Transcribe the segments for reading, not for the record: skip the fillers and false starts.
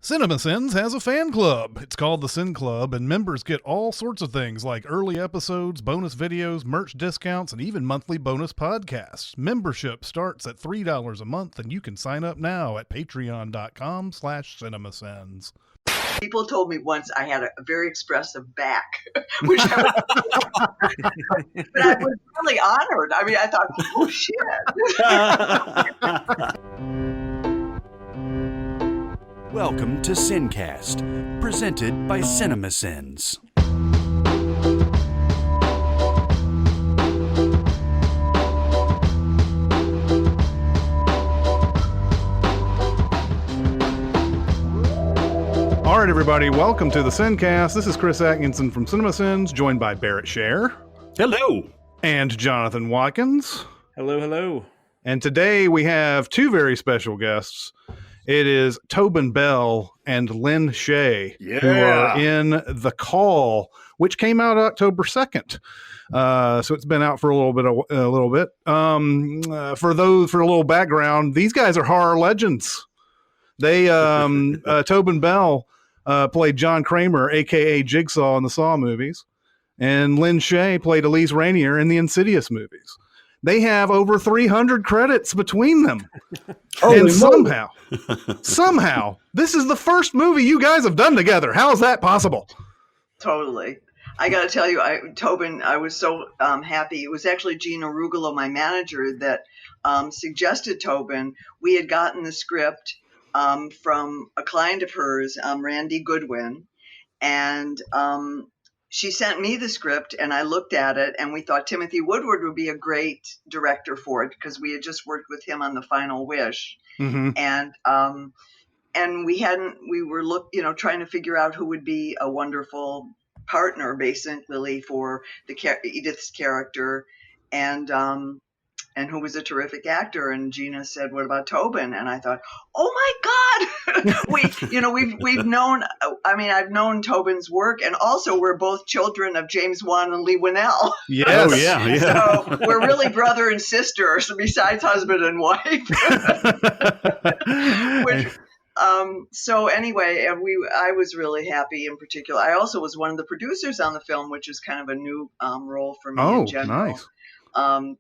Cinemasins has a fan club. It's called the Sin Club, and members get all sorts of things like early episodes, bonus videos, merch discounts, and even monthly bonus podcasts. Membership starts at $3 a month, and you can sign up now at patreon.com/cinemasins. People told me once I had a very expressive back, which I was, but I was really honored. I mean, I thought, oh, shit. Welcome to SinCast, presented by Cinemasins. All right, everybody, welcome to the SinCast. This is Chris Atkinson from Cinemasins, joined by Barrett Share. Hello. And Jonathan Watkins. Hello, hello. And today we have two very special guests. It is Tobin Bell and LIN SHAYE, who are in The Call, which came out October 2nd. So it's been out for a little bit. For a little background, these guys are horror legends. They Tobin Bell played John Kramer, aka Jigsaw, in the Saw movies, and LIN SHAYE played Elise Rainier in the Insidious movies. They have over 300 credits between them. And somehow, this is the first movie you guys have done together. How is that possible? Totally. I got to tell you, Tobin, I was so happy. It was actually Gina Rugolo, my manager, that suggested Tobin. We had gotten the script from a client of hers, Randy Goodwin, and she sent me the script, and I looked at it, and we thought Timothy Woodward would be a great director for it because we had just worked with him on The Final Wish, and we were trying to figure out who would be a wonderful partner, basically, for Edith's character, and who was a terrific actor. And Gina said, "What about Tobin?" And I thought, "Oh my God!" we've known. I mean, I've known Tobin's work, and also we're both children of James Wan and Lee Winnell. Yes. Oh yeah. So we're really brother and sister, besides husband and wife. So anyway, I was really happy. In particular, I also was one of the producers on the film, which is kind of a new role for me in general. Nice.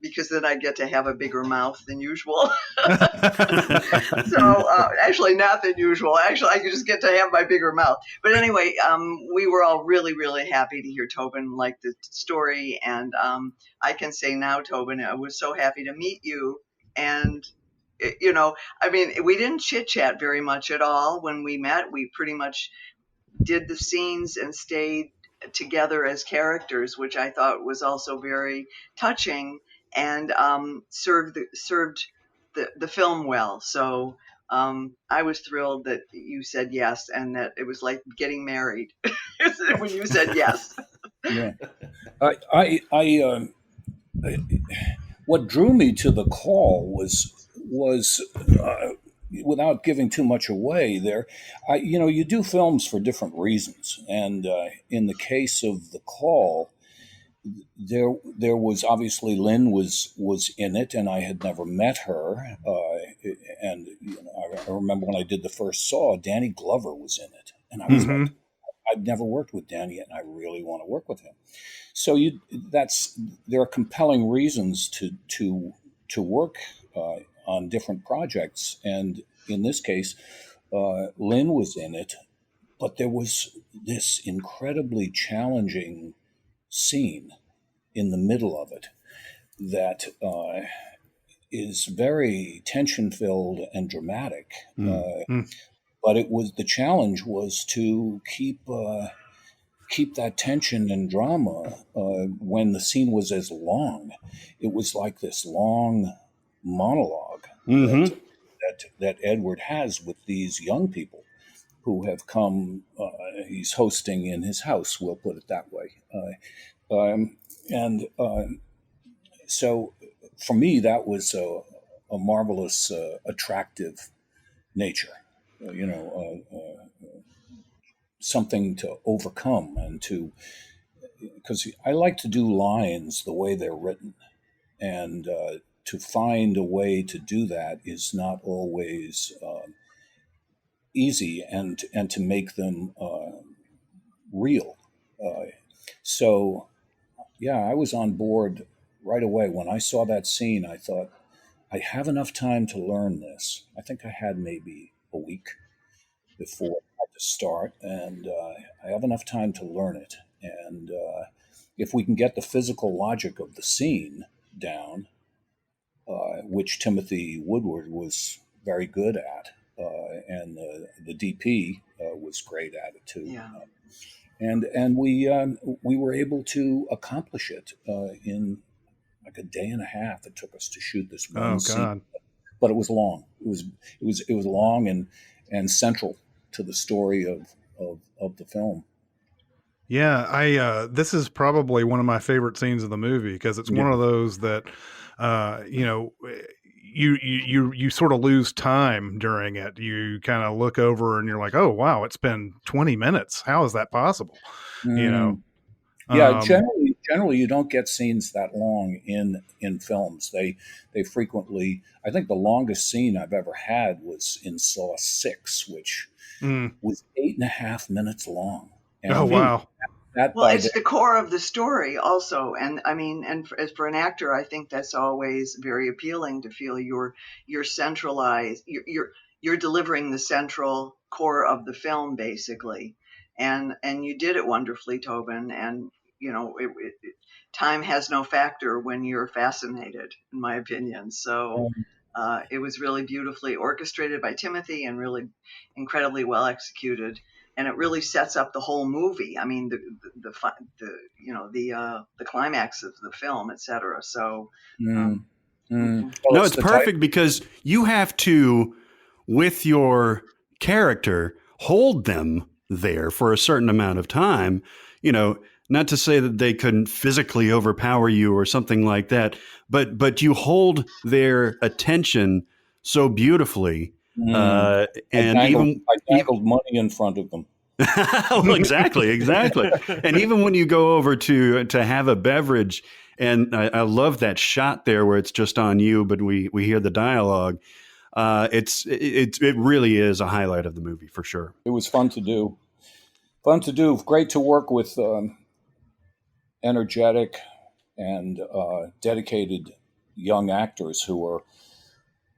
Because then I get to have a bigger mouth than usual. So actually not than usual. Actually, I just get to have my bigger mouth. But anyway, we were all really, really happy to hear Tobin liked the story. And I can say now, Tobin, I was so happy to meet you. And, I mean, we didn't chit-chat very much at all when we met. We pretty much did the scenes and stayed together as characters, which I thought was also very touching and served the film well. So I was thrilled that you said yes, and that it was like getting married when you said yes. Yeah, I what drew me to The Call was without giving too much away there, you do films for different reasons. And in the case of The Call, there was obviously LIN was in it, and I had never met her. And I remember when I did the first Saw, Danny Glover was in it. And I was like, I've never worked with Danny, and I really want to work with him. So there are compelling reasons to work on different projects. And in this case, LIN was in it, but there was this incredibly challenging scene in the middle of it that is very tension-filled and dramatic. But the challenge was to keep that tension and drama when the scene was as long. It was like this long monologue that Edward has with these young people who have come. He's hosting in his house, we'll put it that way. So for me, that was a marvelous, attractive nature, something to overcome because I like to do lines the way they're written. And to find a way to do that is not always easy and to make them real. So yeah, I was on board right away. When I saw that scene, I thought, I have enough time to learn this. I think I had maybe a week before I had to start, and I have enough time to learn it. And if we can get the physical logic of the scene down, which Timothy Woodward was very good at, and the DP was great at it too. Yeah. And we were able to accomplish it in like a day and a half. It took us to shoot this one scene, but it was long. It was long and central to the story of the film. Yeah, this is probably one of my favorite scenes of the movie because it's one of those that, you sort of lose time during it. You kind of look over and you're like, oh wow, it's been 20 minutes. How is that possible? You know? Yeah, generally you don't get scenes that long in films. They frequently, I think the longest scene I've ever had was in Saw 6, which was 8.5 minutes long. And wow. Well, it's the core of the story also. And I mean, and for an actor, I think that's always very appealing to feel you're centralized, you're delivering the central core of the film basically. And you did it wonderfully, Tobin. And, you know, time has no factor when you're fascinated, in my opinion. So it was really beautifully orchestrated by Timothy and really incredibly well executed. And it really sets up the whole movie. I mean, the climax of the film, etc. So, no, it's perfect because you have to, with your character, hold them there for a certain amount of time. You know, not to say that they couldn't physically overpower you or something like that, but you hold their attention so beautifully. And I dangled money in front of them. Well, exactly. And even when you go over to have a beverage, and I love that shot there where it's just on you, but we hear the dialogue. It really is a highlight of the movie for sure. It was fun to do. Great to work with energetic and dedicated young actors who are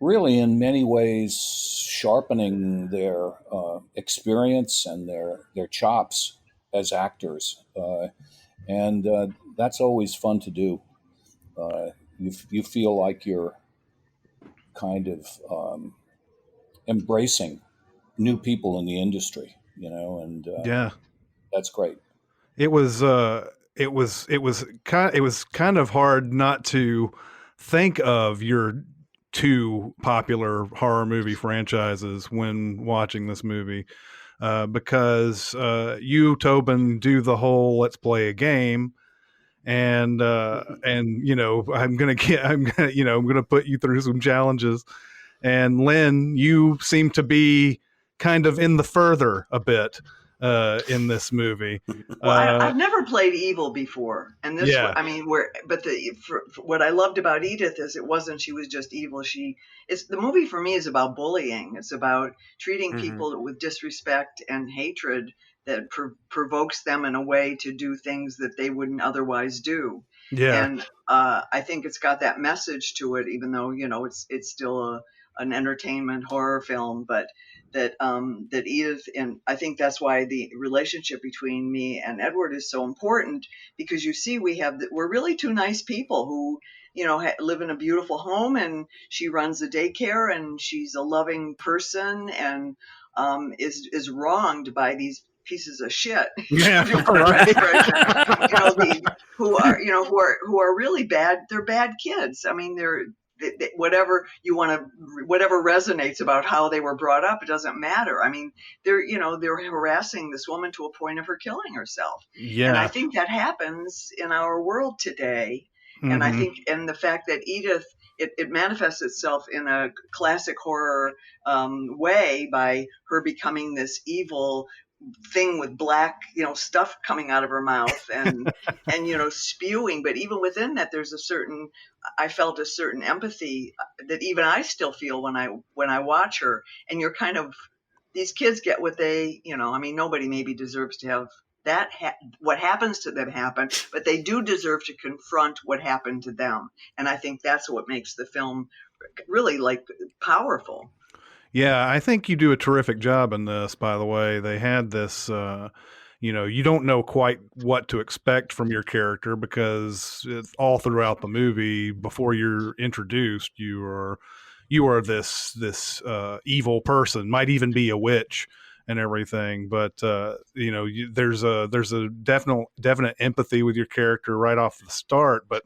really in many ways sharpening their experience and their chops as actors. And that's always fun to do. You feel like you're kind of embracing new people in the industry, you know, and that's great. It was kind of hard not to think of your two popular horror movie franchises when watching this movie, because you, Tobin, do the whole let's play a game, and you know, I'm gonna put you through some challenges, and Lynn, you seem to be kind of in the further a bit in this movie. Well, I've never played evil before, and this, I mean, what I loved about Edith is it wasn't she was just evil. The movie for me is about bullying. It's about treating people with disrespect and hatred that provokes them in a way to do things that they wouldn't otherwise do. Yeah, and I think it's got that message to it, even though, you know, it's still an entertainment horror film, but that Edith, and I think that's why the relationship between me and Edward is so important, because you see we're really two nice people who, you know, live in a beautiful home, and she runs a daycare, and she's a loving person, and is wronged by these pieces of shit. Yeah, who are really bad. They're bad kids. I mean, whatever resonates about how they were brought up, it doesn't matter. I mean, they're harassing this woman to a point of her killing herself. Yeah. And I think that happens in our world today. And I think, and the fact that Edith, it manifests itself in a classic horror way by her becoming this evil thing with black, you know, stuff coming out of her mouth and you know, spewing. But even within that, I felt a certain empathy that even I still feel when I watch her. And you're kind of, these kids get what they, I mean, nobody maybe deserves to have that what happens to them happen, but they do deserve to confront what happened to them. And I think that's what makes the film really like powerful. Yeah, I think you do a terrific job in this, by the way. They had this, you don't know quite what to expect from your character because all throughout the movie, before you're introduced, you are this evil person, might even be a witch and everything. But there's a definite empathy with your character right off the start. But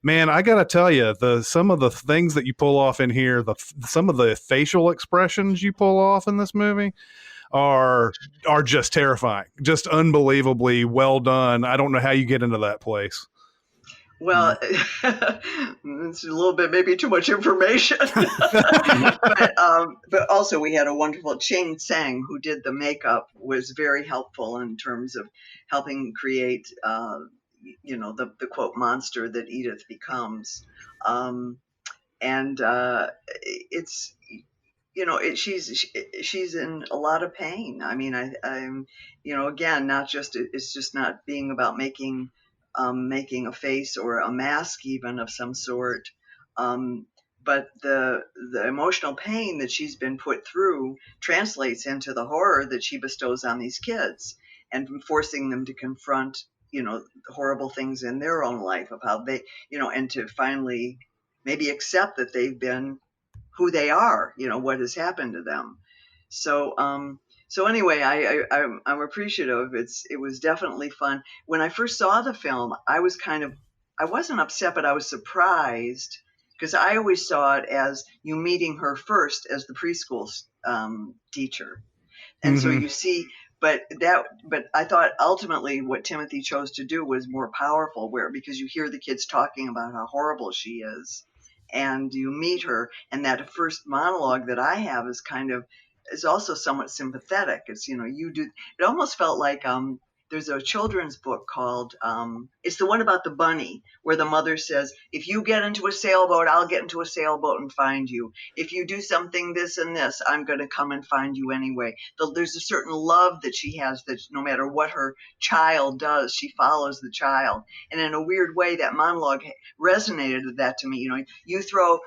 man, I gotta tell you, some of the things that you pull off in here, some of the facial expressions you pull off in this movie are just terrifying, just unbelievably well done. I don't know how you get into that place. Well, it's a little bit maybe too much information, but also we had a wonderful Ching Sang who did the makeup, was very helpful in terms of helping create the quote monster that Edith becomes, and it's she's in a lot of pain. I mean, I'm again, not just it's just not being about making a face or a mask even of some sort, but the emotional pain that she's been put through translates into the horror that she bestows on these kids and forcing them to confront the horrible things in their own life of how they and to finally maybe accept that they've been who they are, what has happened to them. So anyway, I'm appreciative. It was definitely fun. When I first saw the film, I wasn't upset, but I was surprised because I always saw it as you meeting her first as the preschool teacher, and so you see. But I thought ultimately what Timothy chose to do was more powerful, because you hear the kids talking about how horrible she is, and you meet her, and that first monologue that I have is also somewhat sympathetic. It's you do. It almost felt like there's a children's book called it's the one about the bunny where the mother says, if you get into a sailboat, I'll get into a sailboat and find you. If you do something this and this, I'm going to come and find you anyway. There's a certain love that she has that no matter what her child does, she follows the child. And in a weird way, that monologue resonated with that to me. You throw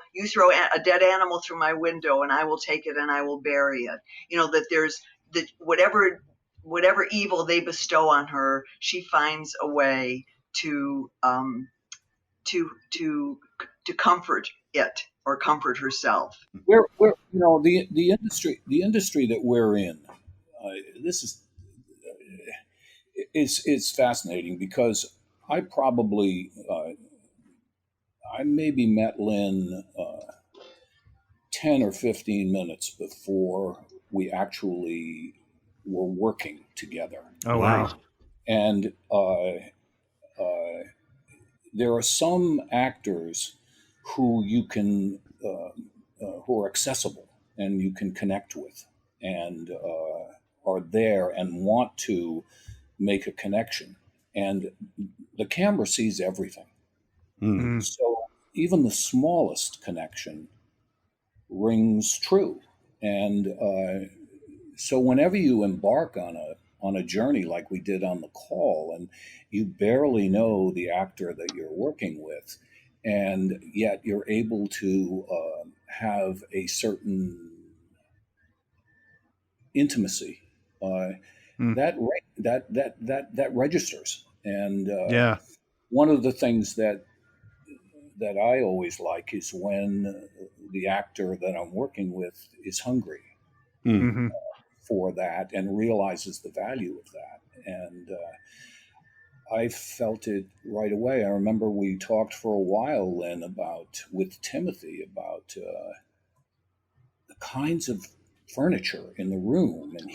a dead animal through my window and I will take it and I will bury it. That there's that whatever evil they bestow on her, she finds a way to comfort it or comfort herself. We're the industry that we're in. This is fascinating because I maybe met Lynn 10 or 15 minutes before we actually were working together. Oh, wow. And there are some actors who you can, who are accessible and you can connect with and are there and want to make a connection. And the camera sees everything. Mm-hmm. So even the smallest connection rings true. And so whenever you embark on a journey like we did on the call, and you barely know the actor that you're working with, and yet you're able to have a certain intimacy, that registers. And one of the things that I always like is when the actor that I'm working with is hungry for that and realizes the value of that. And I felt it right away. I remember we talked for a while, Lynn, with Timothy about the kinds of furniture in the room. And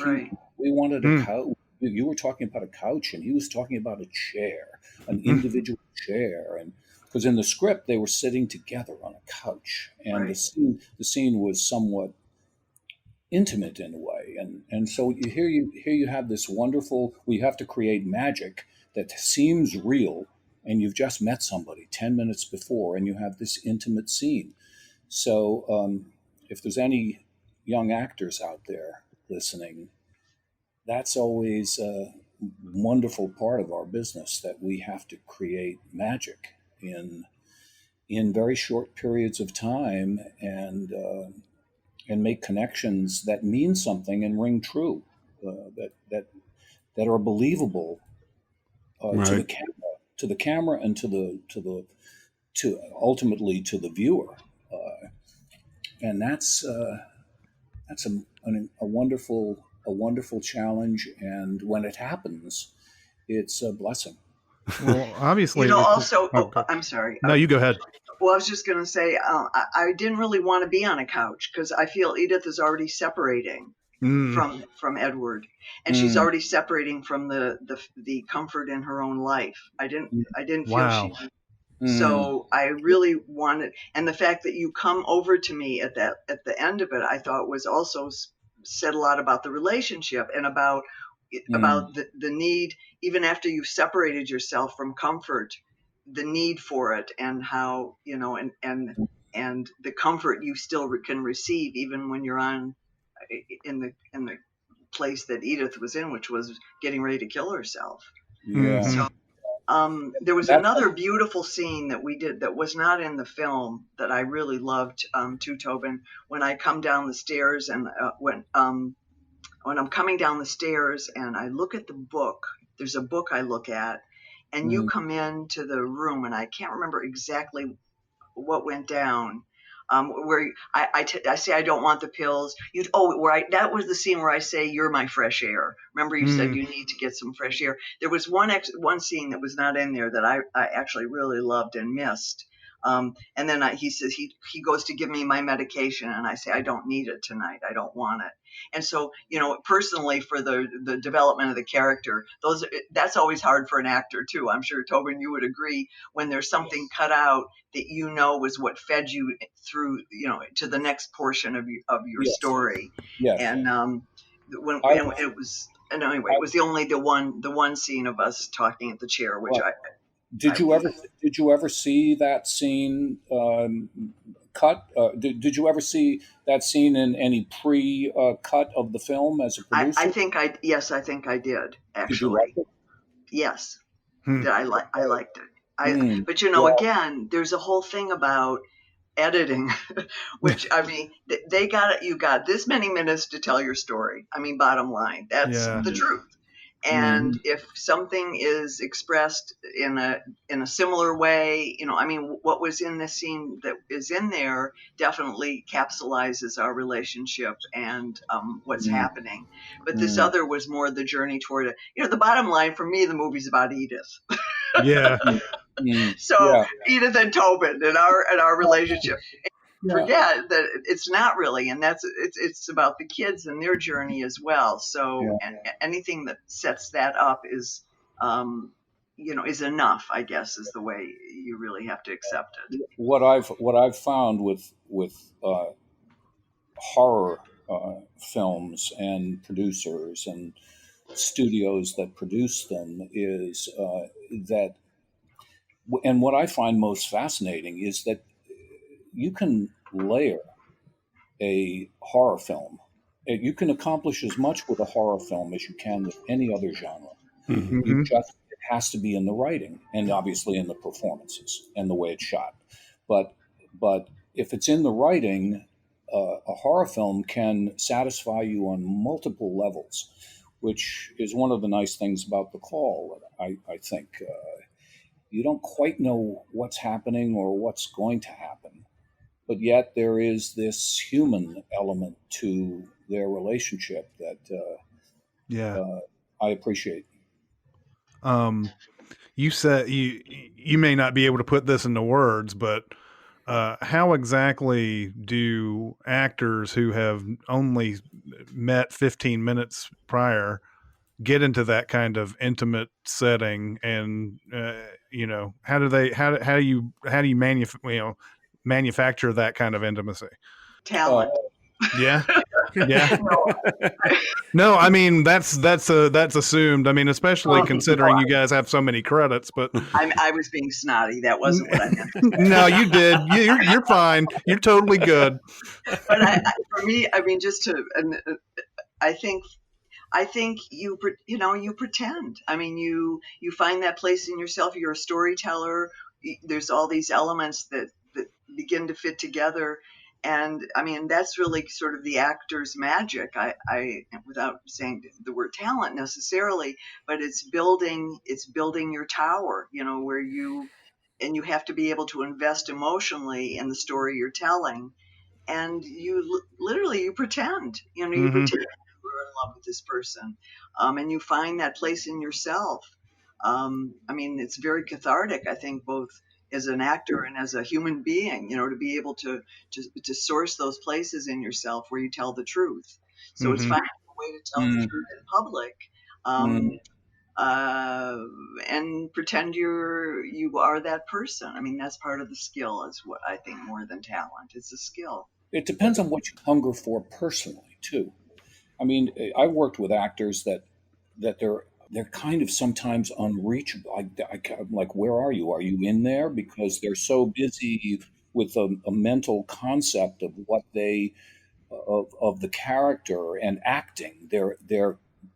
we wanted a couch. You were talking about a couch, and he was talking about a chair, an individual chair. And because in the script they were sitting together on a couch, and the scene was somewhat intimate in a way, and so here you have this wonderful. We have to create magic that seems real, and you've just met somebody 10 minutes before, and you have this intimate scene. So if there's any young actors out there, listening, that's always a wonderful part of our business, that we have to create magic in very short periods of time, and make connections that mean something and ring true, that are believable to the camera, and to ultimately to the viewer, and that's a wonderful challenge. And when it happens, it's a blessing. Well, obviously, also, I'm sorry. No, you go ahead. Well, I was just going to say, I didn't really want to be on a couch, because I feel Edith is already separating from Edward, and she's already separating from the comfort in her own life. I didn't feel she. So I really wanted, and the fact that you come over to me at the end of it, I thought was also said a lot about the relationship, and about the need, even after you've separated yourself from comfort, the need for it, and how, and the comfort you still can receive even when you're in the place that Edith was in, which was getting ready to kill herself. Yeah. So there was another beautiful scene that we did that was not in the film that I really loved, too, Tobin. When I come down the stairs, and when I'm coming down the stairs and I look at the book, there's a book I look at, and you come into the room, and I can't remember exactly what went down. Where I say I don't want the pills. That was the scene where I say you're my fresh air. Remember, you said you need to get some fresh air. There was one scene that was not in there that I actually really loved and missed. And then he says he goes to give me my medication, and I say I don't need it tonight. I don't want it. And so, personally, for the development of the character, that's always hard for an actor too. I'm sure, Tobin, you would agree, when there's something cut out that was what fed you through, to the next portion of your story. Yes. And it was the one scene of us talking at the chair, which Did you ever see that scene cut? Did you ever see that scene in any pre-cut of the film as a producer? I think I did, actually. Did you like it? Yes. I liked it. But again, there's a whole thing about editing, which, I mean, you got this many minutes to tell your story. I mean, bottom line, that's the truth. And if something is expressed in a similar way, what was in this scene that is in there definitely capsulizes our relationship and what's happening. But this other was more the journey toward it. The bottom line for me, the movie's about Edith. Yeah. So Edith and Tobin and our relationship. Forget that it's not really, and it's about the kids and their journey as well. So and anything that sets that up is is enough, I guess, is the way you really have to accept it. What I've found with horror films and producers and studios that produce them is that, and what I find most fascinating is that you can layer a horror film. You can accomplish as much with a horror film as you can with any other genre. It has to be in the writing, and obviously in the performances and the way it's shot. But if it's in the writing, a horror film can satisfy you on multiple levels, which is one of the nice things about The Call. I think you don't quite know what's happening or what's going to happen, but yet there is this human element to their relationship that I appreciate. You said you may not be able to put this into words, but how exactly do actors who have only met 15 minutes prior get into that kind of intimate setting? And how do you manufacture that kind of intimacy? Talent. Yeah. No, I mean that's assumed. I mean, especially considering you guys have so many credits. But I was being snotty. That wasn't what I meant. No, you did. You're fine. You're totally good. But for me, I mean, I think you pretend. I mean, you find that place in yourself. You're a storyteller. There's all these elements that begin to fit together, and I mean that's really sort of the actor's magic. I without saying the word talent necessarily, but it's building your tower. Where you have to be able to invest emotionally in the story you're telling, and you literally you pretend. You pretend you're in love with this person, and you find that place in yourself. I mean, it's very cathartic, I think, both as an actor and as a human being, to be able to source those places in yourself where you tell the truth. So it's finding a way to tell the truth in public, and pretend you are that person. I mean, that's part of the skill, is what I think, more than talent. It's a skill. It depends on what you hunger for personally, too. I mean, I've worked with actors that they're kind of sometimes unreachable. I'm like, where are you? Are you in there? Because they're so busy with a mental concept of what of the character and acting. They're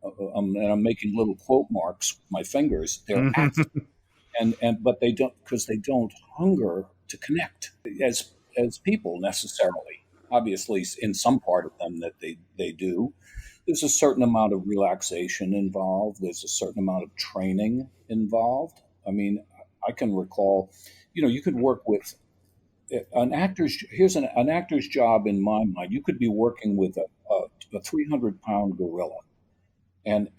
and I'm making little quote marks with my fingers. They're acting, but they don't, because they don't hunger to connect as people necessarily. Obviously, in some part of them that they do. There's a certain amount of relaxation involved. There's a certain amount of training involved. I mean, I can recall, you could work with an actor's. Here's an actor's job in my mind. You could be working with a 300-pound gorilla, and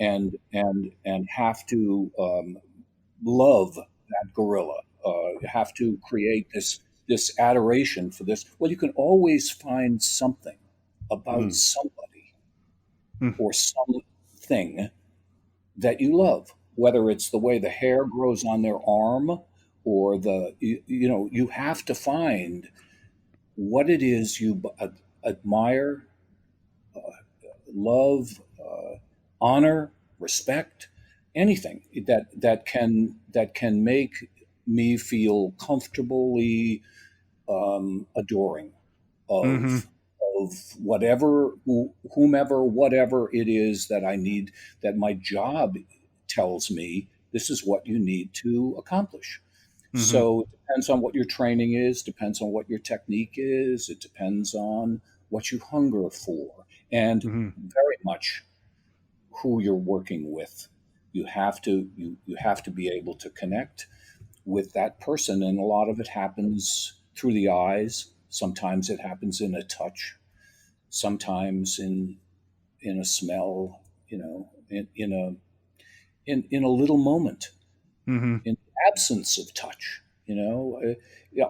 have to love that gorilla. Have to create this adoration for this. Well, you can always find something about somebody or something that you love, whether it's the way the hair grows on their arm, or you have to find what it is you admire, love, honor, respect, anything that can make me feel comfortably adoring of whomever it is that I need, that my job tells me this is what you need to accomplish. So it depends on what your training is, depends on what your technique is, it depends on what you hunger for, and very much who you're working with. You have to be able to connect with that person, and a lot of it happens through the eyes. Sometimes it happens in a touch, sometimes in a smell, in a little moment, in the absence of touch. A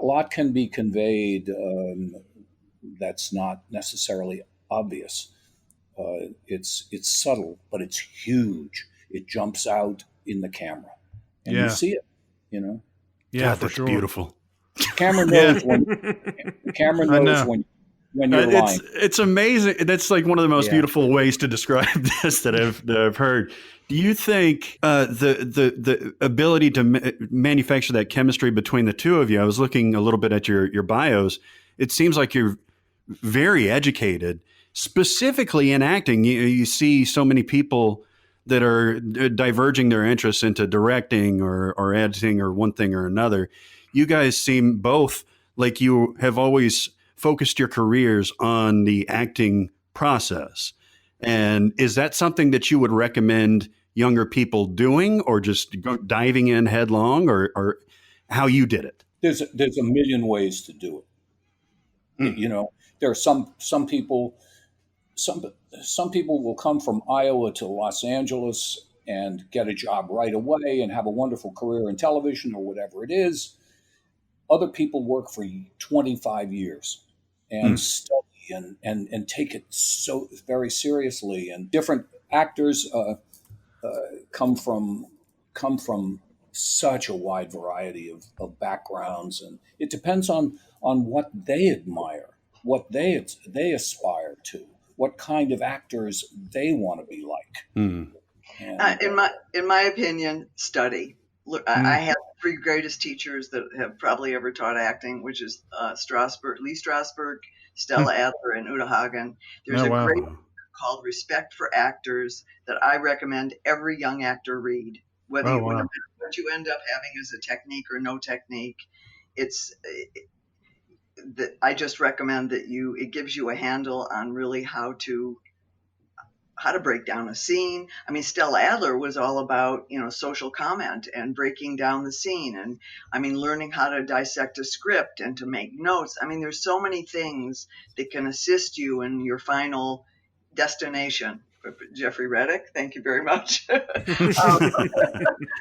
lot can be conveyed that's not necessarily obvious. It's subtle, but it's huge. It jumps out in the camera, and you see it. Yeah, God, that's sure. beautiful. The camera knows when you're lying. It's amazing. That's like one of the most beautiful ways to describe this that I've heard. Do you think the ability to manufacture that chemistry between the two of you? I was looking a little bit at your bios. It seems like you're very educated, specifically in acting. You see so many people that are diverging their interests into directing or editing or one thing or another. You guys seem both like you have always focused your careers on the acting process. And is that something that you would recommend younger people doing, or just diving in headlong, or how you did it? There's a million ways to do it. There are some people will come from Iowa to Los Angeles and get a job right away and have a wonderful career in television or whatever it is. Other people work for 25 years and study and take it so very seriously. And different actors come from such a wide variety of backgrounds, and it depends on what they admire, what they aspire to, what kind of actors they want to be like. And, in my opinion, study. I have the three greatest teachers that have probably ever taught acting, which is Lee Strasberg, Stella Adler, and Uta Hagen. There's a great called Respect for Actors that I recommend every young actor read, whether no matter what you end up having as a technique or no technique. I just recommend that it gives you a handle on really how to break down a scene. I mean, Stella Adler was all about, social comment and breaking down the scene. And I mean, learning how to dissect a script and to make notes. I mean, there's so many things that can assist you in your final destination. Jeffrey Reddick, thank you very much.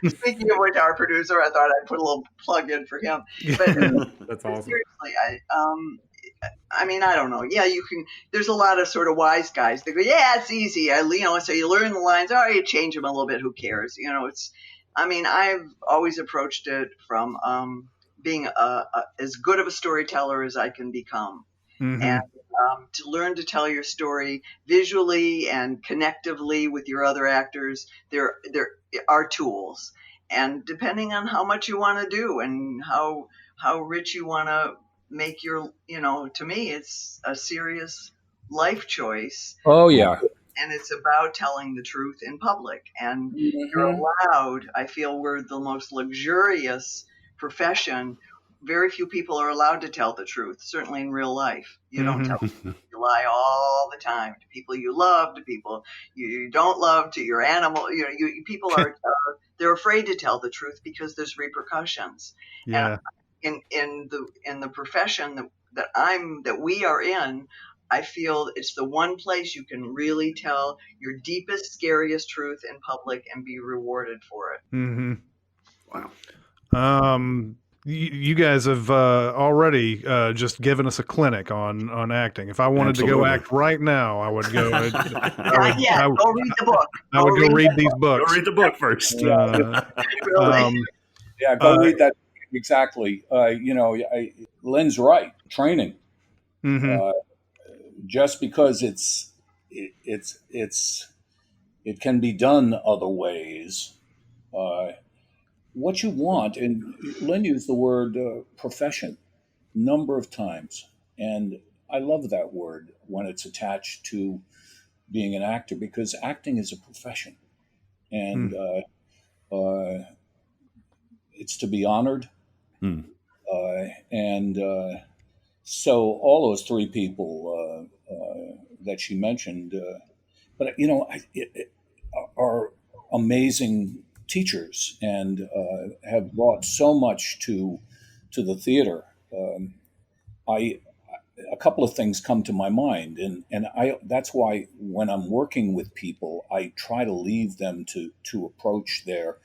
Speaking of which, our producer, I thought I'd put a little plug in for him. But that's awesome. Seriously, I mean, I don't know. Yeah, you can. There's a lot of sort of wise guys that go, "Yeah, it's easy." So you learn the lines. All right, you change them a little bit. Who cares? I mean, I've always approached it from being as good of a storyteller as I can become, and to learn to tell your story visually and connectively with your other actors. There are tools, and depending on how much you want to do and how rich you want to make your, to me, it's a serious life choice. Oh, yeah. And it's about telling the truth in public. And you're allowed, I feel we're the most luxurious profession. Very few people are allowed to tell the truth, certainly in real life. You don't tell the truth. You lie all the time to people you love, to people you don't love, to your animal. People are, they're afraid to tell the truth because there's repercussions. Yeah. And in the profession that we are in, I feel it's the one place you can really tell your deepest, scariest truth in public and be rewarded for it. Wow. You guys have already just given us a clinic on acting. If I wanted to go act right now, I would go. Go read the book. I would go read these books. Go read the book first. Yeah, go read that. Exactly. Lynn's right. Training. Just because it can be done other ways. What you want, and Lynn used the word profession a number of times, and I love that word when it's attached to being an actor, because acting is a profession, and it's to be honored. So all those three people that she mentioned, are amazing teachers and have brought so much to the theater. A couple of things come to my mind, and that's why when I'm working with people, I try to leave them to approach their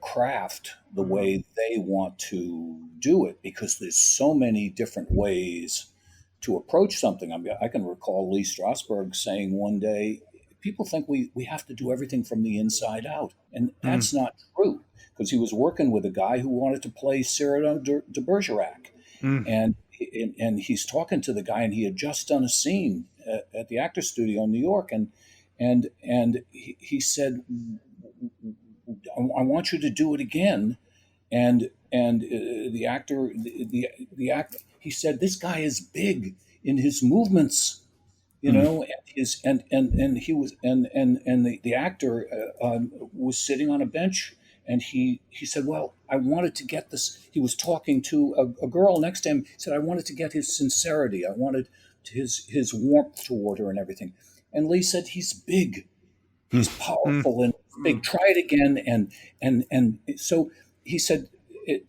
craft the way they want to do it, because there's so many different ways to approach something. I mean, I can recall Lee Strasberg saying one day, people think we have to do everything from the inside out. And that's not true, because he was working with a guy who wanted to play Cyrano de Bergerac. And he's talking to the guy, and he had just done a scene at the Actors Studio in New York. And he said, I want you to do it again. And the actor, he said, this guy is big in his movements, and the actor was sitting on a bench, and he said, well, I wanted to get this. He was talking to a girl next to him. He said, I wanted to get his sincerity. I wanted his warmth toward her and everything. And Lee said, he's big. He's powerful and big. Try it again. And so he said,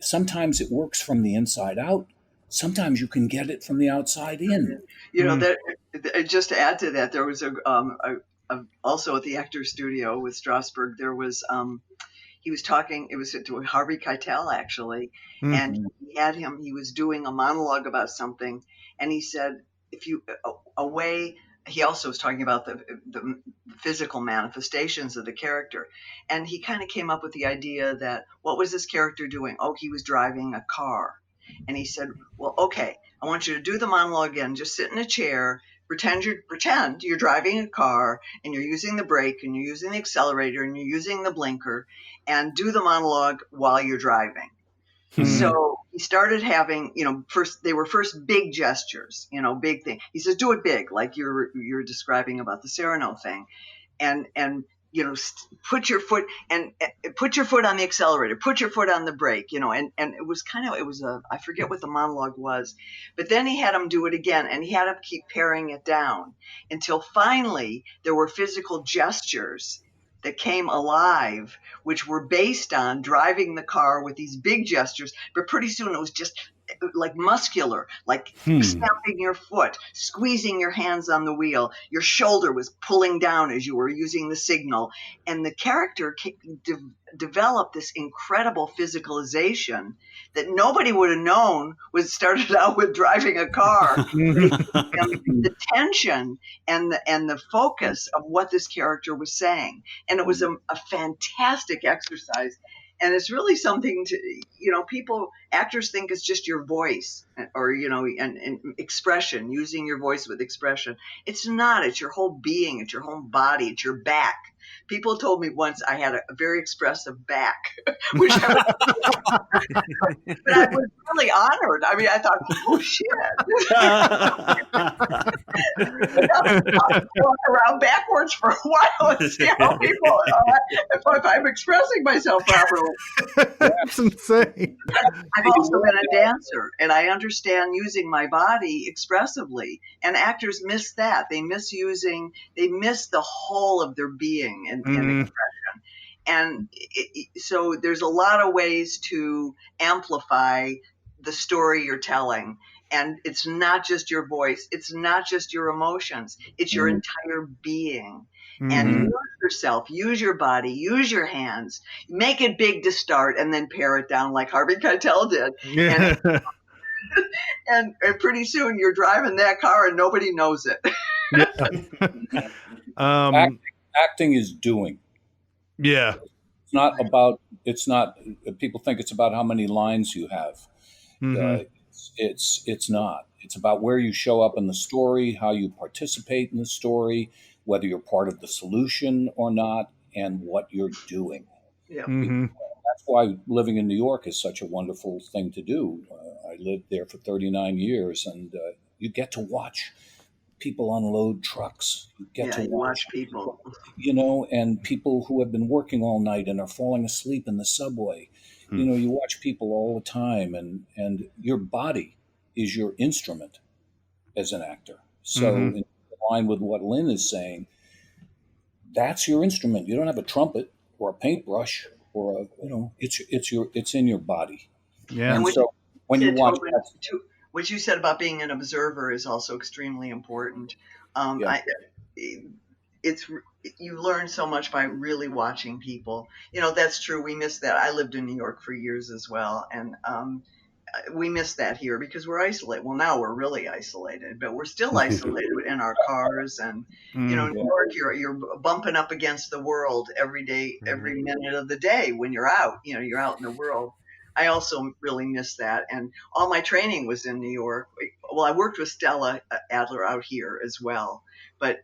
sometimes it works from the inside out. Sometimes you can get it from the outside in. That just to add to that, there was also at the Actors Studio with Strasberg, there was he was talking. It was to Harvey Keitel actually, and he was doing a monologue about something, and he said, he also was talking about the physical manifestations of the character. And he kind of came up with the idea that, what was this character doing? Oh, he was driving a car. And he said, well, okay, I want you to do the monologue again. Just sit in a chair, pretend you're driving a car, and you're using the brake, and you're using the accelerator, and you're using the blinker, and do the monologue while you're driving. So he started having, they were first big gestures, big thing. He says, do it big, like you're describing about the Cyrano thing. And put your foot on the accelerator, put your foot on the brake, and it was I forget what the monologue was, but then he had him do it again, and he had him keep paring it down until finally there were physical gestures that came alive, which were based on driving the car with these big gestures. But pretty soon it was just like muscular, like stamping your foot, squeezing your hands on the wheel. Your shoulder was pulling down as you were using the signal. And the character developed this incredible physicalization that nobody would have known was started out with driving a car. The tension and the focus of what this character was saying. And it was a fantastic exercise. And it's really something to, actors think it's just your voice or, and expression, using your voice with expression. It's not. It's your whole being. It's your whole body. It's your back. People told me once I had a very expressive back, which but I was really honored. I mean, I thought, oh, shit. I walk around backwards for a while and see how people, if I'm expressing myself properly. That's insane. I've also been a dancer, and I understand using my body expressively. And actors miss that. They miss the whole of their being and expression. And so there's a lot of ways to amplify the story you're telling. And it's not just your voice. It's not just your emotions. It's your entire being. And use yourself, use your body, use your hands, make it big to start, and then pare it down like Harvey Keitel did. Yeah. And pretty soon you're driving that car and nobody knows it. Acting is doing. Yeah. It's not, people think it's about how many lines you have. It's not. It's about where you show up in the story, how you participate in the story, whether you're part of the solution or not, and what you're doing. Yeah. That's why living in New York is such a wonderful thing to do. I lived there for 39 years, and you get to watch people unload trucks. You get to watch people, and people who have been working all night and are falling asleep in the subway. You watch people all the time, and your body is your instrument as an actor. So in line with what Lynn is saying, that's your instrument. You don't have a trumpet or a paintbrush or it's in your body. Yeah. And so when you watch what you said about being an observer is also extremely important. You learn so much by really watching people. That's true. We miss that. I lived in New York for years as well, and we miss that here because we're isolated. Well, now we're really isolated, but we're still isolated in our cars. And in New York, you're bumping up against the world every day, every minute of the day when you're out. You're out in the world. I also really miss that. And all my training was in New York. Well, I worked with Stella Adler out here as well, but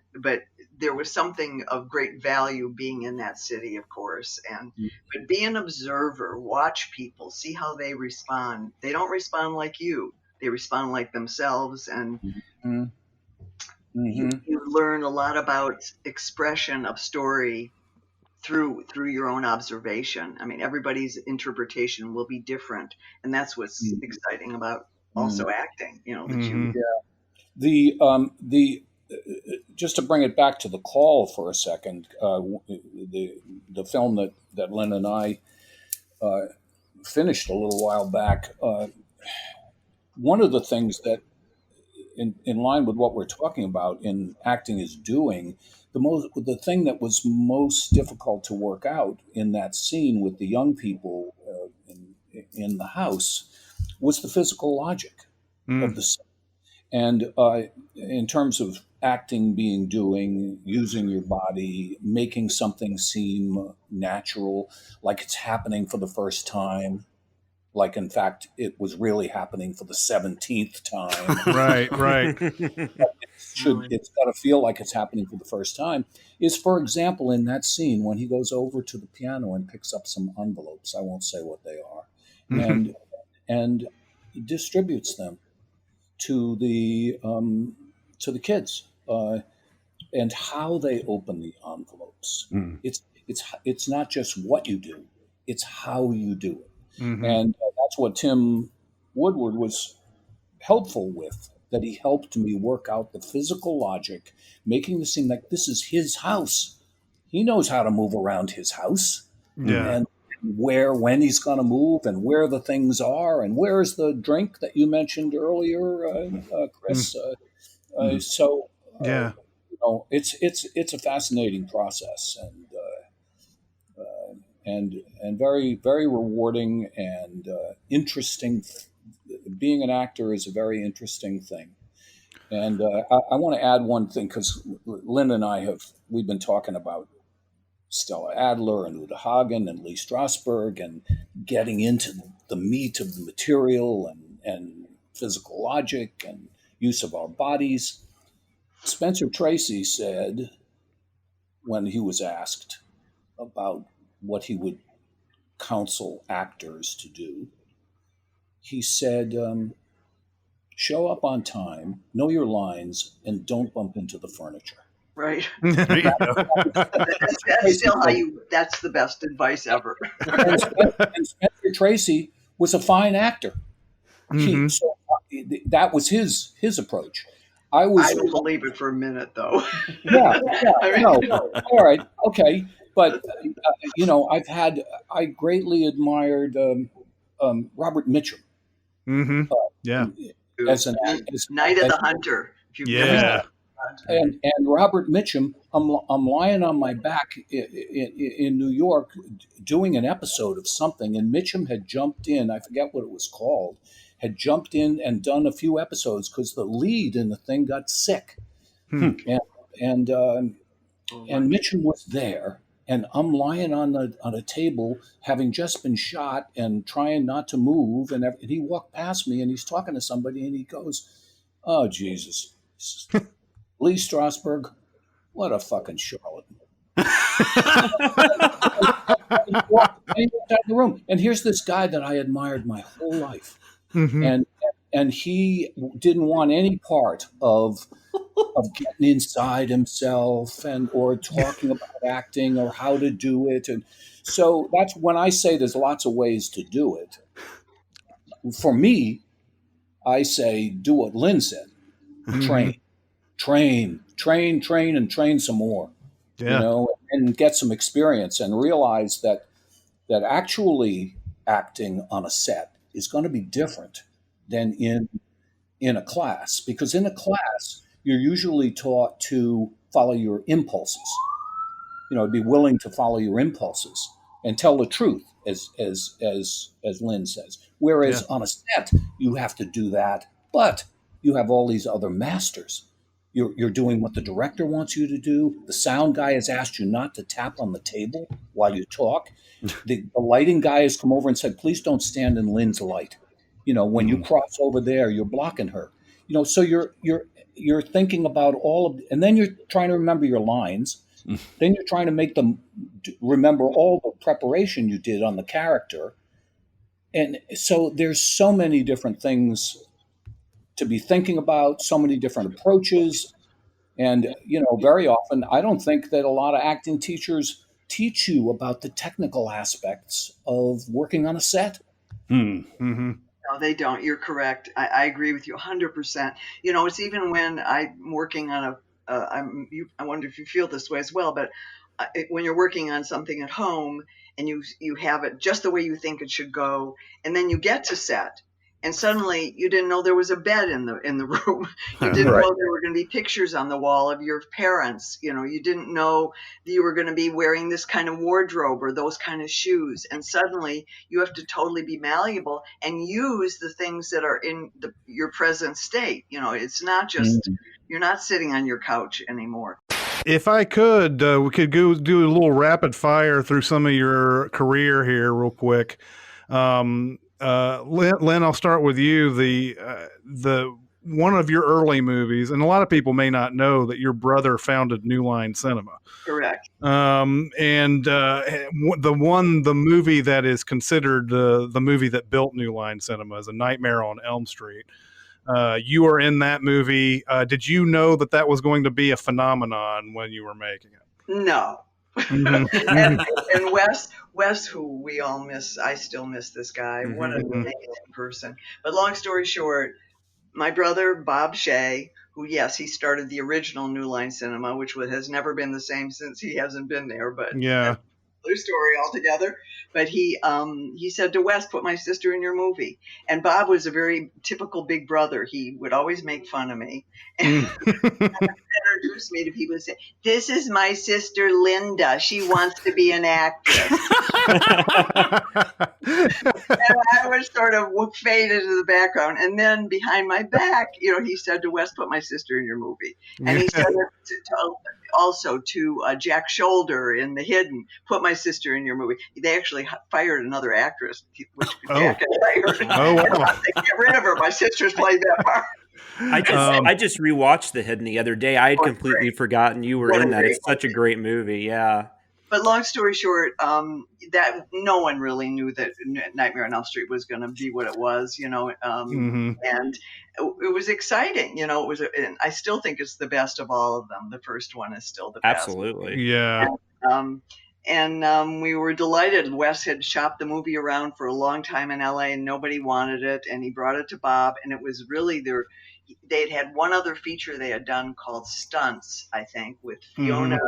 there was something of great value being in that city, of course. But be an observer, watch people, see how they respond. They don't respond like you. They respond like themselves. And you learn a lot about expression of story through your own observation. I mean, everybody's interpretation will be different, and that's what's exciting about also acting. Just to bring it back to The Call for a second, the film that Lynn and I finished a little while back. One of the things that, in line with what we're talking about in acting is doing, the thing that was most difficult to work out in that scene with the young people in the house was the physical logic of the scene. And in terms of acting being doing, using your body, making something seem natural, like it's happening for the first time, like in fact it was really happening for the 17th time. Right. It's got to feel like it's happening for the first time. Is, for example, in that scene when he goes over to the piano and picks up some envelopes. I won't say what they are. And and distributes them to the kids, and how they open the envelopes. It's not just what you do; it's how you do it, and that's what Tim Woodward was helpful with. That he helped me work out the physical logic, making this seem like this is his house. He knows how to move around his house, and when he's going to move, and where the things are, and where's the drink that you mentioned earlier, Chris. So, it's a fascinating process, and very, very rewarding and interesting. Being an actor is a very interesting thing. And I want to add one thing, because Lynn and we've been talking about Stella Adler and Uta Hagen and Lee Strasberg, and getting into the meat of the material and physical logic and use of our bodies. Spencer Tracy said, when he was asked about what he would counsel actors to do, he said, show up on time, know your lines, and don't bump into the furniture. Right. That's still that's the best advice ever. and Spencer Tracy was a fine actor. So that was his approach. I don't believe it for a minute, though. Yeah. No. All right. Okay. But, I greatly admired Robert Mitchum. As Night of the Hunter. And Robert Mitchum, I'm lying on my back in New York doing an episode of something, and Mitchum had jumped in. I forget what it was called. Had jumped in and done a few episodes because the lead in the thing got sick, and Mitchum was there. And I'm lying on a table, having just been shot and trying not to move. And he walked past me, and he's talking to somebody, and he goes, "Oh, Jesus, Lee Strasberg, what a fucking charlatan." And he walked out of the room. And here's this guy that I admired my whole life, and he didn't want any part of getting inside himself or talking about acting or how to do it. And so that's when I say there's lots of ways to do it. For me, I say do what Lynn said. Train, and train some more. And get some experience and realize that actually acting on a set is going to be different than in a class, because in a class you're usually taught to follow your impulses. Be willing to follow your impulses and tell the truth, as Lynn says. Whereas on a set, you have to do that, but you have all these other masters. You're doing what the director wants you to do. The sound guy has asked you not to tap on the table while you talk. The lighting guy has come over and said, please don't stand in Lynn's light. When you cross over there, you're blocking her. So you're thinking about all of, and then you're trying to remember your lines. Then you're trying to make them remember all the preparation you did on the character. And so there's so many different things to be thinking about, so many different approaches. And, very often, I don't think that a lot of acting teachers teach you about the technical aspects of working on a set. No, they don't. You're correct. I agree with you 100%. It's even when I'm working on I wonder if you feel this way as well, but when you're working on something at home and you have it just the way you think it should go, and then you get to set, and suddenly you didn't know there was a bed in the room. You didn't know there were going to be pictures on the wall of your parents. You didn't know that you were going to be wearing this kind of wardrobe or those kind of shoes. And suddenly you have to totally be malleable and use the things that are in your present state. It's not just, you're not sitting on your couch anymore. If I could, we could go do a little rapid fire through some of your career here real quick. Lynn, I'll start with you. one of your early movies, and a lot of people may not know that your brother founded New Line Cinema. Correct. The movie that is considered the movie that built New Line Cinema is A Nightmare on Elm Street. You were in that movie. Did you know that was going to be a phenomenon when you were making it? No. Mm-hmm. and Wes, who we all miss, I still miss this guy. What an amazing person. But long story short, my brother, Bob Shaye, who, yes, he started the original New Line Cinema, which has never been the same since he hasn't been there, but yeah. Another story altogether. But he said to Wes, put my sister in your movie. And Bob was a very typical big brother. He would always make fun of me. And introduced me to people and say, this is my sister Linda. She wants to be an actress. And I was sort of fade into the background. And then behind my back, he said to Wes, put my sister in your movie. And he said also to Jack Shoulder in The Hidden, put my sister in your movie. They actually fired another actress, which Jack had fired. Oh, wow. They get rid of her. My sister's played that part. I just rewatched The Hidden the other day. I had completely forgotten you were in that. It's such a great movie. Yeah. But long story short, that no one really knew that Nightmare on Elm Street was going to be what it was, and it was exciting. It was, and I still think it's the best of all of them. The first one is still the best. Absolutely. Yeah. And we were delighted. Wes had shopped the movie around for a long time in LA and nobody wanted it. And he brought it to Bob, and it was really they'd had one other feature they had done called Stunts, I think, with Fiona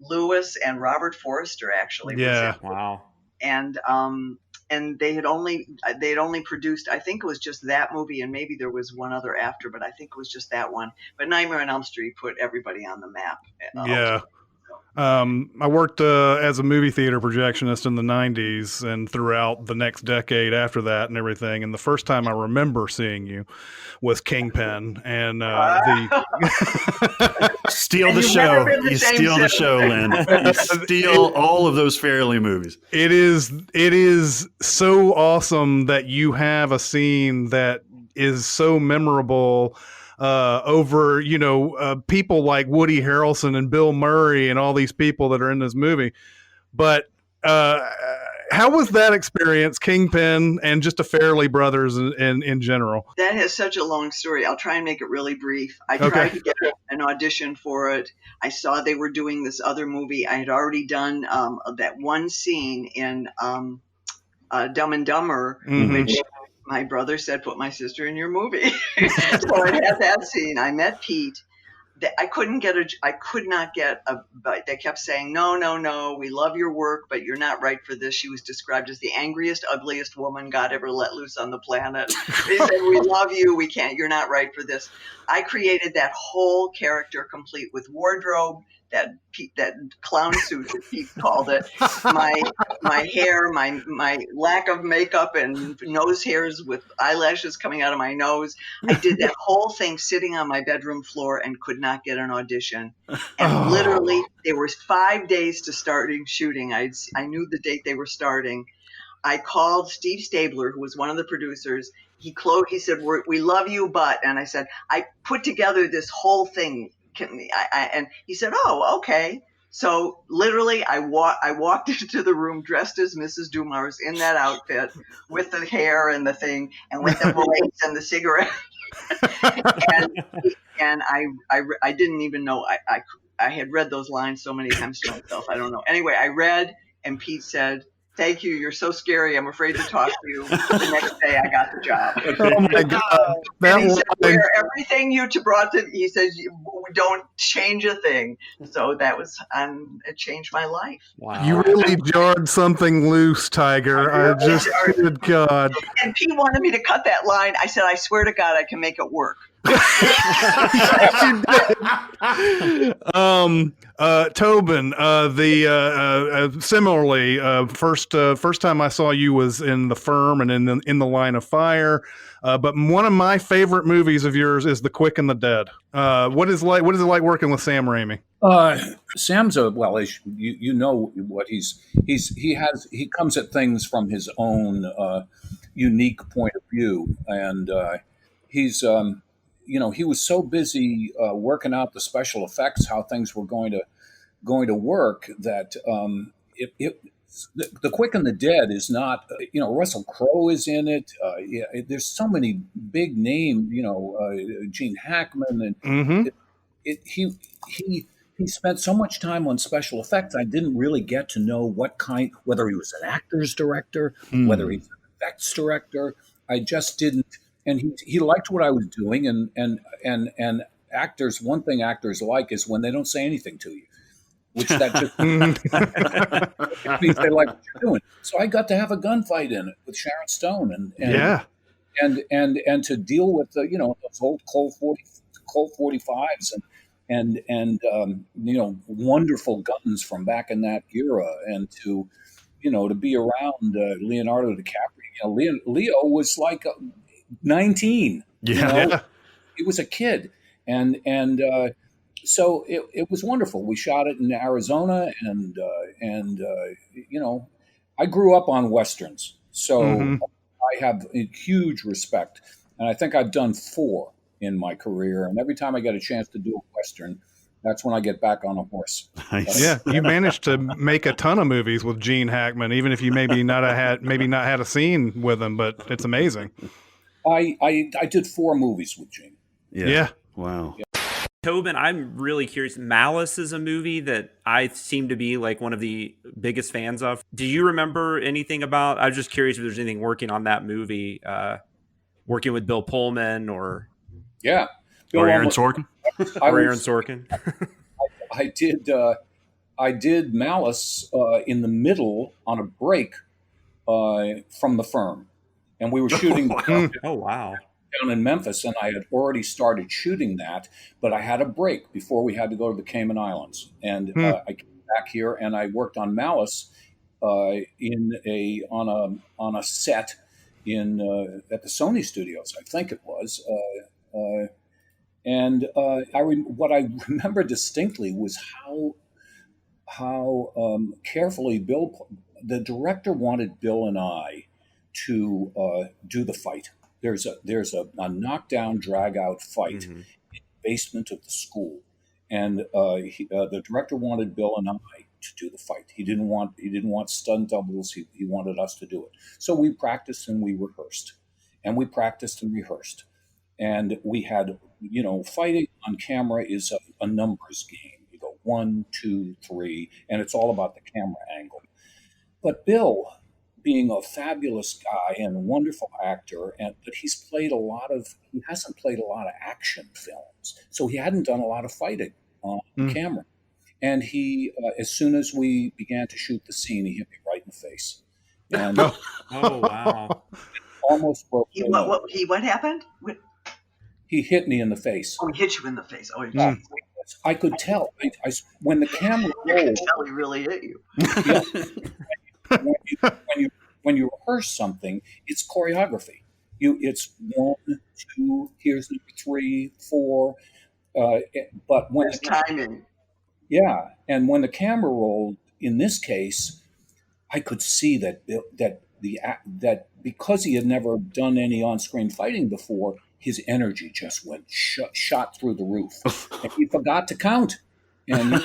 Lewis and Robert Forster, actually. Yeah. Wow. And they'd only produced, I think it was just that movie, and maybe there was one other after, but I think it was just that one. But Nightmare on Elm Street put everybody on the map. Yeah. I worked as a movie theater projectionist in the 90s and throughout the next decade after that and everything. And the first time I remember seeing you was Kingpin. And steal the show. You steal the show, Lynn. You steal all of those Farrelly movies. It is so awesome that you have a scene that is so memorable over, people like Woody Harrelson and Bill Murray and all these people that are in this movie. But how was that experience, Kingpin, and just the Farrelly brothers in general? That has such a long story. I'll try and make it really brief. I tried to get an audition for it. I saw they were doing this other movie. I had already done that one scene in Dumb and Dumber, which my brother said, put my sister in your movie. So I had that scene. I met Pete. I could not get a bite. They kept saying, no, we love your work, but you're not right for this. She was described as the angriest, ugliest woman God ever let loose on the planet. They said, we love you. We can't, you're not right for this. I created that whole character complete with wardrobe, that clown suit that Pete called it, my hair, my lack of makeup and nose hairs with eyelashes coming out of my nose. I did that whole thing sitting on my bedroom floor and could not get an audition. And literally, there was 5 days to starting shooting. I knew the date they were starting. I called Steve Stabler, who was one of the producers. He said, we love you, but, and I said, I put together this whole thing. And he said, oh, okay. So literally I walked into the room dressed as Mrs. Dumars in that outfit with the hair and the thing and with the voice and the cigarette. and I didn't even know I had read those lines so many times to myself. I don't know. Anyway, I read, and Pete said, thank you. You're so scary. I'm afraid to talk to you. The next day, I got the job. Oh my God! And he said, wear everything you brought to. He says, don't change a thing. So that was, it changed my life. Wow! You really jarred something loose, Tiger. Good God! And Pete wanted me to cut that line. I said, I swear to God, I can make it work. Tobin, similarly, first time I saw you was in The Firm and in the Line of Fire. But one of my favorite movies of yours is The Quick and the Dead. What is it like working with Sam Raimi? Sam's as you know what he comes at things from his own unique point of view, and he's he was so busy working out the special effects, how things were going to work, that the Quick and the Dead is not. Russell Crowe is in it. There's so many big name. Gene Hackman, and he spent so much time on special effects. I didn't really get to know whether he was an actor's director, whether he's an effects director. I just didn't. And he liked what I was doing, and actors. One thing actors like is when they don't say anything to you, which that just means they like what you're doing. So I got to have a gunfight in it with Sharon Stone, and to deal with those old Colt 45s and wonderful guns from back in that era, and to be around Leonardo DiCaprio. Leo was like 19. He was a kid, and so it was wonderful. We shot it in Arizona, and I grew up on Westerns, so I have a huge respect, and I think I've done 4 in my career, and every time I get a chance to do a Western, that's when I get back on a horse. Nice. Yeah, you managed to make a ton of movies with Gene Hackman, even if you maybe not had a scene with him, but it's amazing. I did 4 movies with Gene. Yeah. Wow. Yeah. Tobin, I'm really curious. Malice is a movie that I seem to be like one of the biggest fans of. Do you remember anything about? I was just curious if there's anything working on that movie, working with Bill Pullman or Bill Aaron Sorkin. Aaron Sorkin. I did Malice in the middle on a break from The Firm, and we were shooting. Oh wow. Down in Memphis, and I had already started shooting that, but I had a break before we had to go to the Cayman Islands, and I came back here and I worked on Malice on a set at the Sony Studios, I think it was, and what I remember distinctly was how carefully the director wanted Bill and I to do the fight. There's a knockdown, drag out fight in the basement of the school, and the director wanted Bill and I to do the fight. He didn't want stunt doubles. He wanted us to do it. So we practiced and we rehearsed, and we practiced and rehearsed, and we had fighting on camera is a numbers game. You go 1, 2, 3, and it's all about the camera angle. But Bill, being a fabulous guy and a wonderful actor, but he hasn't played a lot of action films, so he hadn't done a lot of fighting on camera. And he, as soon as we began to shoot the scene, he hit me right in the face. And oh wow! Almost broke. What happened? He hit me in the face. Oh, he hit you in the face. Oh, I could tell. When the camera rolled, I could tell he really hit you. When you rehearse something, it's choreography. It's 1, 2. Here's number 3, 4. But when there's timing, and when the camera rolled, in this case, I could see that because he had never done any on-screen fighting before, his energy just went shot through the roof, and he forgot to count, and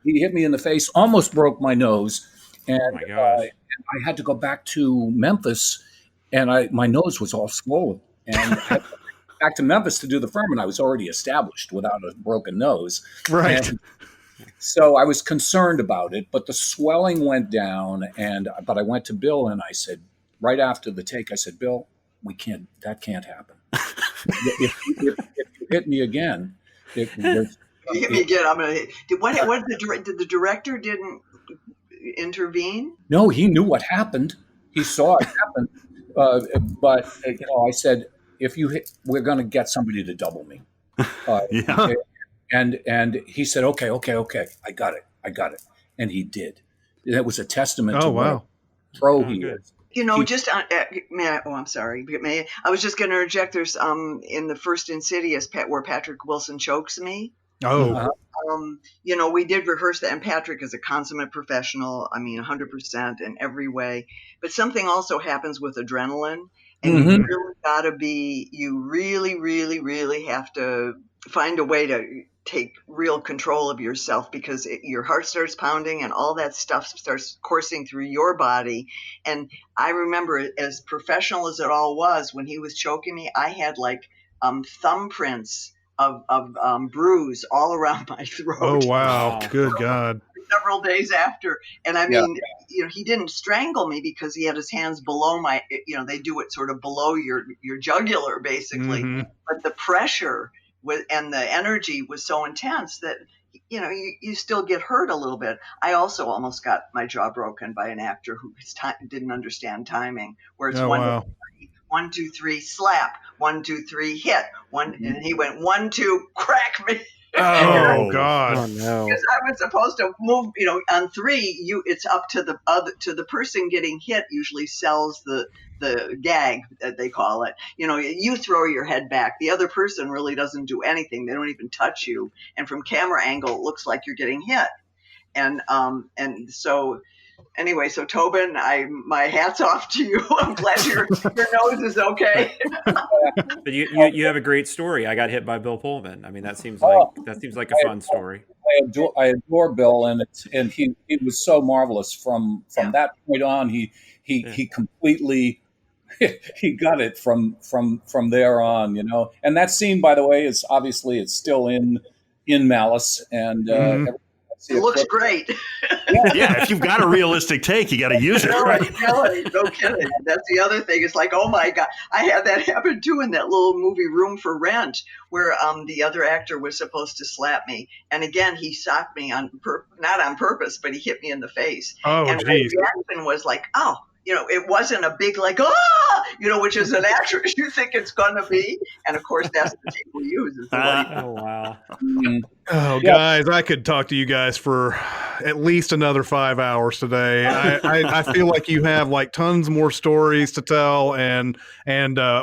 he hit me in the face, almost broke my nose. And oh my gosh. I had to go back to Memphis, and my nose was all swollen. And I had to go back to Memphis to do The Firm, and I was already established without a broken nose. Right. And so I was concerned about it, but the swelling went down. But I went to Bill, and I said, right after the take, I said, Bill, that can't happen. If you hit me again, you hit me again, I'm going to hit. Did the director didn't intervene? No, he knew what happened. He saw it happen. But I said, if you hit, we're going to get somebody to double me. And he said, okay, I got it, and he did. That was a testament to what a pro he is. Just on, I'm sorry. I was just going to interject. There's in the first Insidious, where Patrick Wilson chokes me. Oh. We did rehearse that, and Patrick is a consummate professional. I mean, 100% in every way. But something also happens with adrenaline. and you really, really, really have to find a way to take real control of yourself, because your heart starts pounding and all that stuff starts coursing through your body. And I remember, as professional as it all was, when he was choking me, I had like thumbprints of bruise all around my throat. Oh, wow. Good God. Several days after. And I mean, he didn't strangle me because he had his hands below my, they do it sort of below your jugular, basically. Mm-hmm. But the pressure and the energy was so intense that, you still get hurt a little bit. I also almost got my jaw broken by an actor who didn't understand timing, where it's 1, 2, 3, slap, 1, 2, 3, hit, one, and he went 1, 2, crack me. Oh God! Oh no! Because I was supposed to move, on 3, it's up to the person getting hit. Usually sells the gag, that they call it. You throw your head back. The other person really doesn't do anything. They don't even touch you. And from camera angle, it looks like you're getting hit. And so. Anyway, so Tobin, my hat's off to you. I'm glad your nose is okay. But you have a great story. I got hit by Bill Pullman. I mean, that seems like a fun story. I adore Bill, and he was so marvelous from that point on. He completely he got it from there on, And that scene, by the way, is obviously it's still in Malice, and it looks great. Yeah, if you've got a realistic take, you got to use it. No kidding. That's the other thing. It's like, oh my God, I had that happen too in that little movie Room for Rent, where the other actor was supposed to slap me, and again he socked me not on purpose, but he hit me in the face. Oh, and geez. the reaction was like, oh. It wasn't a big like, which is an actress you think it's going to be. And of course, that's the take we use. Oh, wow. Oh, guys, I could talk to you guys for at least another 5 hours today. I feel like you have like tons more stories to tell, and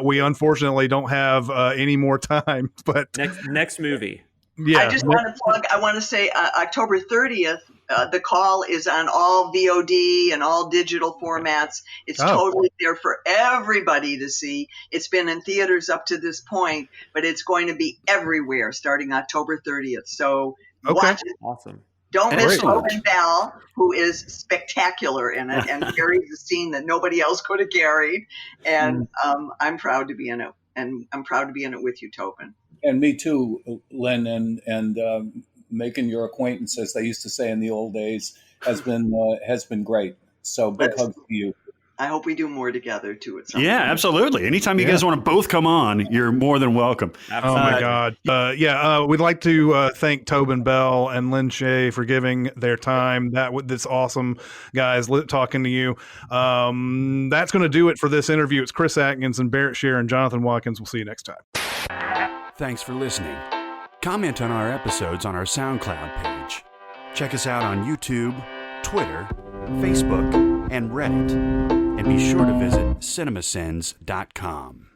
we unfortunately don't have any more time. But next movie. Yeah. I just want to plug, I want to say October 30th, The Call is on all VOD and all digital formats. It's totally there for everybody to see. It's been in theaters up to this point, but it's going to be everywhere starting October 30th. So watch it. Awesome. Don't miss Tobin Bell, who is spectacular in it and carries a scene that nobody else could have carried. And I'm proud to be in it. And I'm proud to be in it with you, Tobin. And me too, Lynn, and making your acquaintance, as they used to say in the old days, has been great. So big hugs to you. I hope we do more together too. At some point. Absolutely. Anytime you guys want to both come on, you're more than welcome. Absolutely. Oh my God. We'd like to thank Tobin Bell and LIN SHAYE for giving their time. That's awesome, guys. Talking to you. That's going to do it for this interview. It's Chris Atkins and Barrett Shear and Jonathan Watkins. We'll see you next time. Thanks for listening. Comment on our episodes on our SoundCloud page. Check us out on YouTube, Twitter, Facebook, and Reddit. And be sure to visit Cinemasins.com.